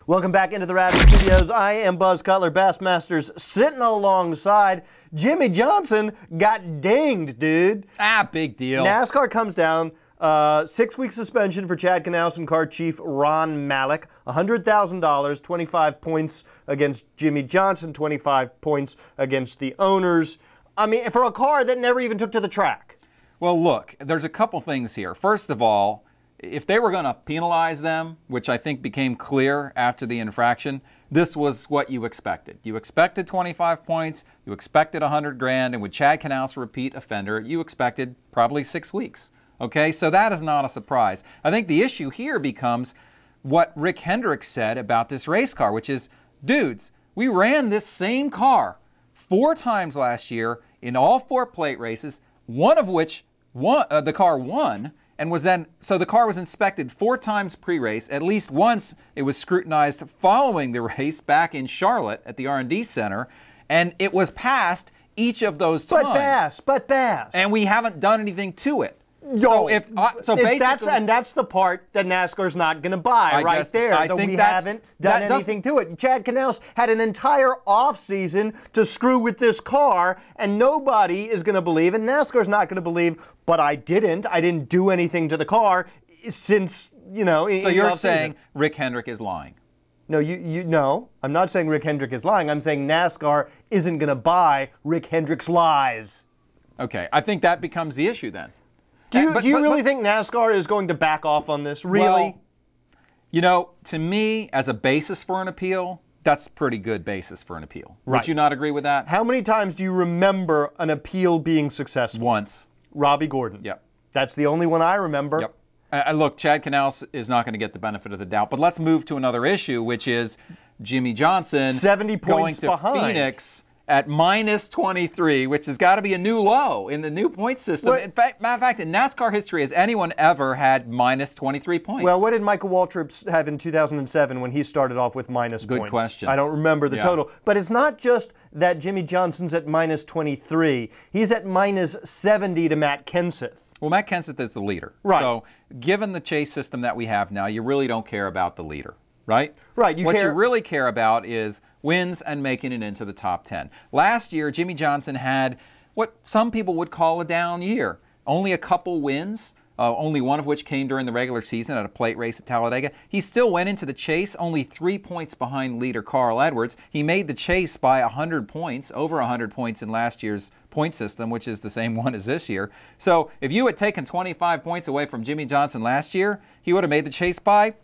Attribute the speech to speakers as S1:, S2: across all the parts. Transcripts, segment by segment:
S1: Welcome back into the Rowdy Studios. I am Buzz Cutler, Bassmasters, sitting alongside Jimmie Johnson. Got dinged, dude.
S2: Big deal.
S1: NASCAR comes down. 6-week suspension for Chad Knaus and car chief Ron Malik. $100,000, 25 points against Jimmie Johnson, 25 points against the owners. I mean, for a car that never even took to the track.
S2: Well, look, there's a couple things here. First of all, if they were going to penalize them, which I think became clear after the infraction, this was what you expected. You expected 25 points, you expected $100,000, and with Chad Knaus, repeat offender, you expected probably 6 weeks. Okay, so that is not a surprise. I think the issue here becomes what Rick Hendrick said about this race car, which is, dudes, we ran this same car 4 times last year in all 4 plate races, one of which the car won. And was then, so the car was inspected 4 times pre-race. At least once it was scrutinized following the race back in Charlotte at the R&D Center, and it was passed each of those times.
S1: But Bass.
S2: And we haven't done anything to it.
S1: Yo,
S2: so basically,
S1: that's the part that NASCAR's not going to buy there.
S2: I
S1: that
S2: think
S1: we haven't done anything to it. Chad Knaus had an entire offseason to screw with this car, and nobody is going to believe, and NASCAR's not going to believe, but I didn't do anything to the car since, you know.
S2: So you're saying Rick Hendrick is lying?
S1: No, no, I'm not saying Rick Hendrick is lying. I'm saying NASCAR isn't going to buy Rick Hendrick's lies.
S2: Okay, I think that becomes the issue then.
S1: Do you really think NASCAR is going to back off on this? Really?
S2: Well, you know, to me, as a basis for an appeal, that's a pretty good basis for an appeal.
S1: Right.
S2: Would you not agree with that?
S1: How many times do you remember an appeal being successful?
S2: Once.
S1: Robbie Gordon.
S2: Yep.
S1: That's the only one I remember.
S2: Yep. Look, Chad Knaus is not going to get the benefit of the doubt, but let's move to another issue, which is Jimmie Johnson
S1: 70 points
S2: going to
S1: behind.
S2: Phoenix at -23, which has got to be a new low in the new point system.
S1: What?
S2: In fact, matter of fact, in NASCAR history, has anyone ever had -23 points?
S1: Well, what did Michael Waltrip have in 2007 when he started off with minus points?
S2: Good question.
S1: I don't remember the total. But it's not just that Jimmie Johnson's at -23. He's at -70 to Matt Kenseth.
S2: Well, Matt Kenseth is the leader.
S1: Right.
S2: So given the chase system that we have now, you really don't care about the leader, right?
S1: Right.
S2: What you really care about is wins and making it into the top 10. Last year, Jimmie Johnson had what some people would call a down year. Only a couple wins, only one of which came during the regular season at a plate race at Talladega. He still went into the chase, only 3 points behind leader Carl Edwards. He made the chase by 100 points, over 100 points in last year's point system, which is the same one as this year. So if you had taken 25 points away from Jimmie Johnson last year, he would have made the chase by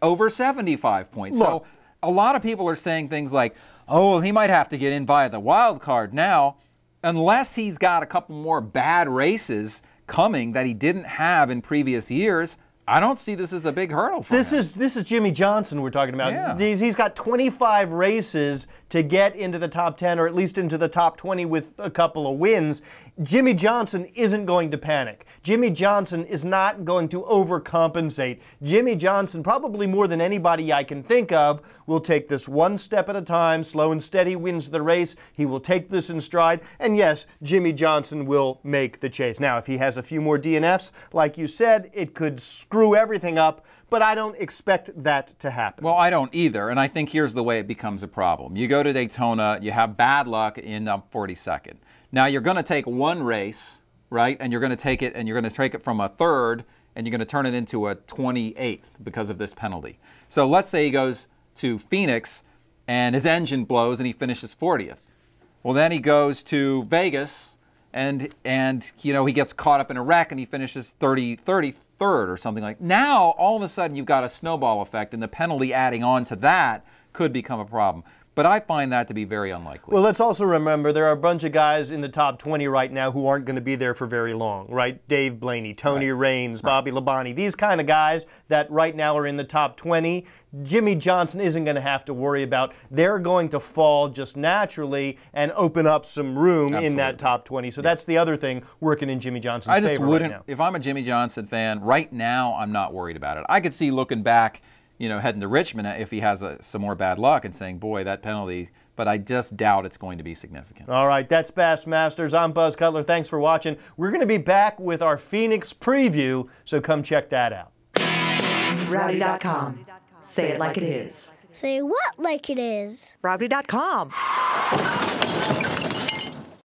S2: over 75 points.
S1: Look.
S2: So a lot of people are saying things like, oh, well, he might have to get in via the wild card now, unless he's got a couple more bad races coming that he didn't have in previous years. I don't see this as a big hurdle for him.
S1: This is Jimmie Johnson we're talking about.
S2: Yeah.
S1: He's got 25 races to get into the top 10 or at least into the top 20 with a couple of wins. Jimmie Johnson isn't going to panic. Jimmie Johnson is not going to overcompensate. Jimmie Johnson, probably more than anybody I can think of, will take this one step at a time, slow and steady, wins the race. He will take this in stride. And yes, Jimmie Johnson will make the chase. Now, if he has a few more DNFs, like you said, it could screw everything up, but I don't expect that to happen.
S2: Well, I don't either, and I think here's the way it becomes a problem. You go to Daytona, you have bad luck in 42nd. Now you're going to take one race, right, and you're going to take it from a third, and you're going to turn it into a 28th because of this penalty. So let's say he goes to Phoenix, and his engine blows, and he finishes 40th. Well, then he goes to Vegas, and you know, he gets caught up in a wreck, and he finishes 33rd or something like that. Now, all of a sudden, you've got a snowball effect, and the penalty adding on to that could become a problem. But I find that to be very unlikely.
S1: Well, let's also remember there are a bunch of guys in the top 20 right now who aren't going to be there for very long, right? Dave Blaney, Tony Raines, Bobby Labonte, these kind of guys that right now are in the top 20, Jimmie Johnson isn't going to have to worry about. They're going to fall just naturally and open up some room in that top 20. So that's the other thing working in Jimmie Johnson's favor.
S2: I just wouldn't, if I'm a Jimmie Johnson fan, right now I'm not worried about it. I could see looking back, you know, heading to Richmond if he has some more bad luck and saying, boy, that penalty, but I just doubt it's going to be significant.
S1: All right, that's Bassmasters. I'm Buzz Cutler. Thanks for watching. We're going to be back with our Phoenix preview, so come check that out.
S3: Rowdy.com. Say it like it is. Say what like it is?
S4: Rowdy.com.